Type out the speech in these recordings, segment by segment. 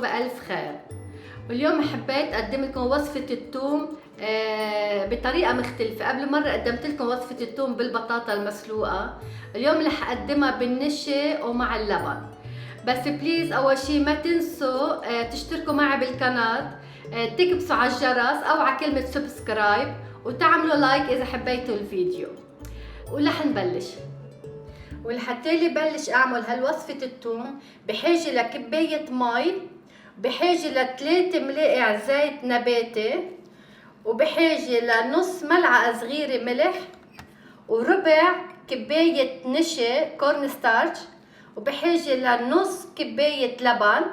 بألف خير. واليوم حبيت اقدم لكم وصفة الثوم بطريقة مختلفة. قبل مرة قدمت لكم وصفة الثوم بالبطاطا المسلوقة، اليوم رح اقدمها بالنشا ومع اللبن. بس بليز اول شي ما تنسوا تشتركوا معي بالقناة، تكبسوا على الجرس او على كلمة سبسكرايب، وتعملوا لايك اذا حبيتوا الفيديو. ورح نبلش. ولحتى بلش اعمل هالوصفة الثوم بحاجة لكباية مي، بحاجة ل3 ملاعق زيت نباتي، وبحاجة لنص ملعقة صغيرة ملح، وربع كباية نشا كورن ستارش، وبحاجة لنص كباية لبن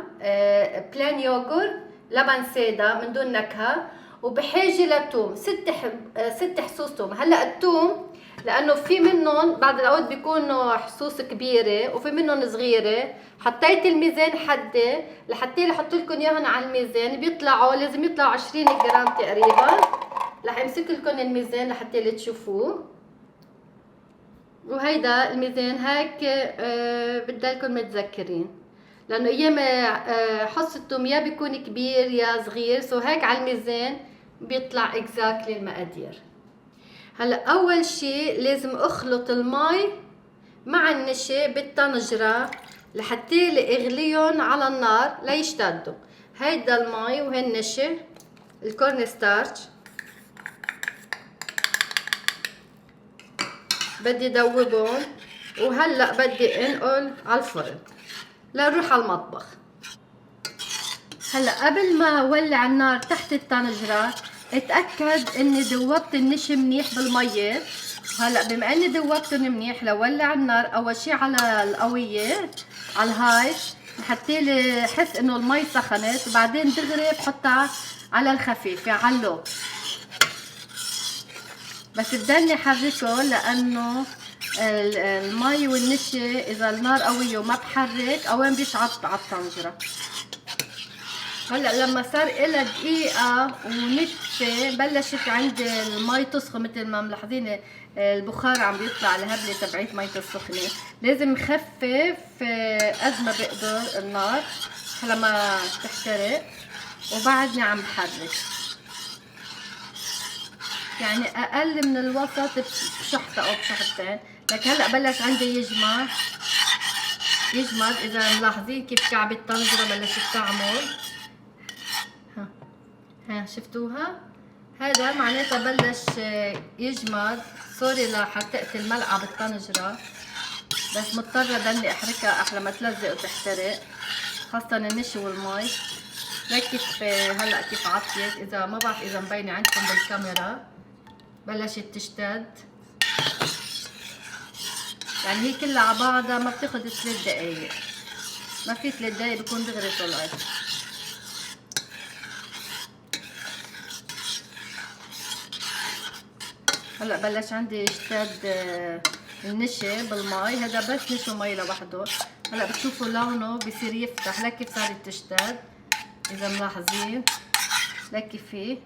بلان يوغر، لبن سادة من دون نكهة، وبحاجة لتوم 6 حصوص توم. هلا التوم لانه في منهم بعض الاوقات بيكونوا حصوص كبيره وفي منهم صغيره، حطيت الميزان حدي لحتى احط لكم اياهم على الميزان. لازم يطلعوا 20 جرام تقريبا. رح امسك لكم الميزان لحتى تشوفوه. وهيدا الميزان هيك بدالكم متذكرين، لانه ايام حص الثوم يا بيكون كبير يا صغير، سو هيك على الميزان بيطلع اكزاكتلي المقادير. هلا اول شي لازم اخلط المي مع النشا بالطنجرة لحتى اغليهم على النار ليشتدوا. هيدا المي وهالنشا الكورن ستارش بدي دوبهم، وهلا بدي انقل على الفرن لنروح على المطبخ. هلا قبل ما اولع النار تحت الطنجرة اتاكد اني دوبت النشا منيح بالميه. هلا بما اني دوبتهم منيح لولع النار اول شي على القويه على الهاي لحتى احس انه المي سخنت، وبعدين دغري بحطها على الخفيف يعني على اللو. بس بضلني احركه لانه المي والنشا اذا النار قويه وما بحرك اوين بيشعط على الطنجره. هلا لما صار إلها دقيقة ونشفة بلشت عندي المي تسخن مثل ما ملاحظين البخار عم بيطلع الهبلة تبعت مية السخنة. لازم خفف قد ما بقدر النار لما تحترق، وبعدني عم بحرك يعني اقل من الوسط بشحطة او بشحطتين. لك هلا بلش عندي يجمد. اذا ملاحظين كيف كعب الطنجرة بلشت تعمل، ها شفتوها؟ هذا معناتها بلش يجمد. سوري لحرقت الملعقة بالطنجرة، بس مضطرة ضلني احركها احلى ما تلزق وتحترق، خاصة النشا والمي. ليك كيف هلا كيف عطيت. اذا ما بعرف اذا مبينة عندكم بالكاميرا بلشت تشتد، يعني هي كلها على بعضها ما بتاخد 3 دقايق، ما في 3 دقايق بكون دغري طلعت. هلا بلش عندي يشتد النشا بالمي. هذا بس نشا ومي لوحده. هلا بتشوفوا لونه بصير يفتح. لك كيف صارت تشتد اذا ملاحظين، لك كيف فيه.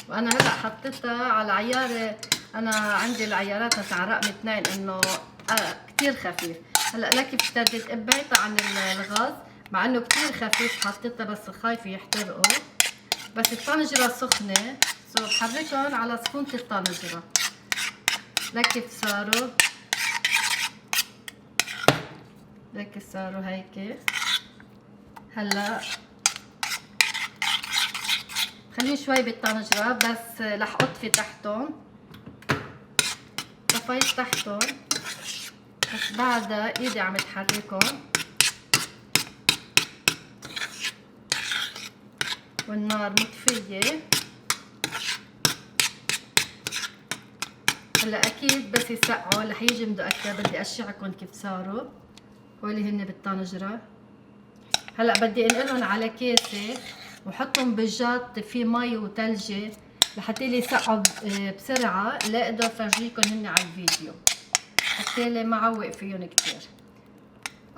وانا هلا حطيتها على عيار، انا عندي العيارات تاع رقم 2 انه كتير خفيف. هلا لك كيف اشتدت. ابيتها عن الغاز مع انه كتير خفيف، حطيتها بس خايفه يحترقوا. بس الطنجرة سخنة سو بحركهم على سخونة الطنجرة. لك كيف صاروا، لك صاروا هيك. هلا خليني شوي بالطنجرة بس رح اطفي تحتهم. طفيت تحتهم بس بعدها ايدي عم تحركهم، والنار مطفية. هلا اكيد بس يسقعوا رح يجمدوا اكثر. بدي اشعكم كيف صاروا. هولي هن بالطنجرة. هلا بدي انقلهم على كاسة وحطهم بالجاط في مي وثلجة لحتى يسقعوا بسرعة لاقدر فرجيكم هن على الفيديو، حتى ما عوق فيهم كتير.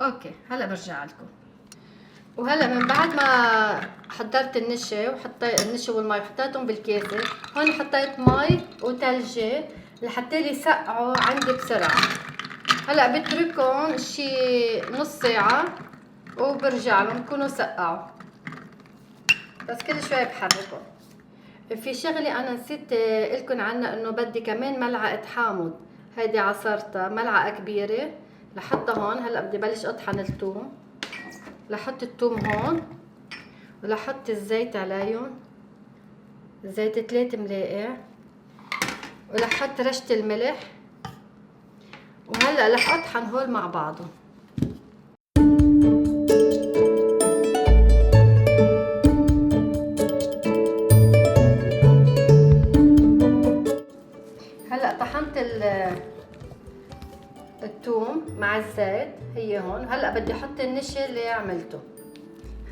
اوكي هلا برجع لكم. وهلا من بعد ما حضرت النشا وحطيت النشا والمي وحطيتهم بالكاسة، هون حطيت مي وثلجة لحتى يسقعوا عندي بسرعة. هلا بتركهم شي نص ساعة وبرجع لهم بكونوا سقعوا، بس كل شوي بحركهم. في شغلة أنا نسيت لكم عنها، إنه بدي كمان ملعقة حامض. هيدي عصرتها ملعقة كبيرة لحطها هون. هلا بدي بلش أطحن الثوم، لحط الثوم هون ولحط الزيت عليهم، زيت 3 ملاقع، ولحط رشة الملح، وهلا رح أطحن هول مع بعضهم. هلا طحنت الثوم مع الزيت هي هون. هلا بدي احط النشا اللي عملته.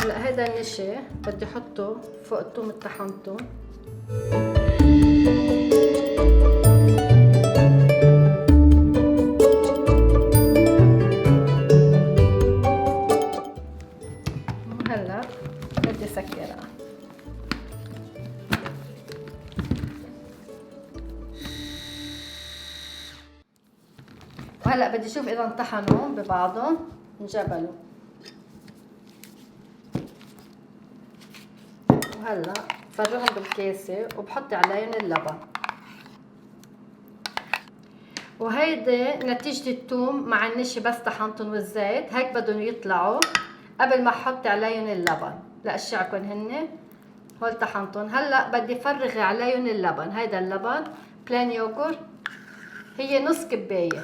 هلا هذا النشا بدي احطه فوق الثوم اللي طحنته. وهلا بدي سكرها. وهلا بدي اشوف اذا انطحنوا ببعضهم انجبلوا. وهلا فرغهم بالكاسه وبحط عليهم اللبن. وهيدي نتيجة الثوم مع النشا بس طحنتهم والزيت. هيك بدهم يطلعوا قبل ما احط عليهم اللبن لاشعكم. هن هول طحنتهم. هلا بدي فرغ عليهم اللبن. هيدا اللبن بلين يوغورت، هي نص كباية.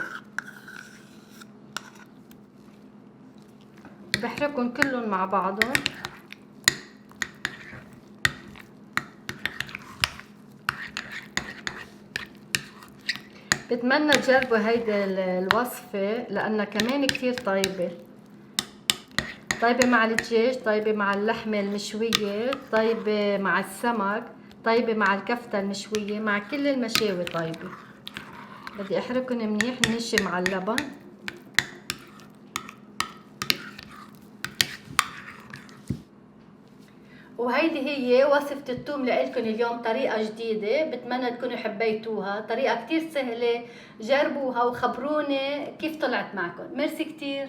بحركهم كلهم مع بعضهم. بتمنى تجربوا هيدي الوصفة لأنها كمان كتير طيبة. طيبة مع الدجاج، طيبة مع اللحمة المشوية، طيبة مع السمك، طيبة مع الكفتة المشوية، مع كل المشاوي طيبة. بدي احركهم منيح النشا مع اللبن. وهيدي هي وصفة الثوم لإلكم اليوم، طريقة جديدة بتمنى تكونوا حبيتوها. طريقة كتير سهلة، جربوها وخبروني كيف طلعت معكم. ميرسي كتير.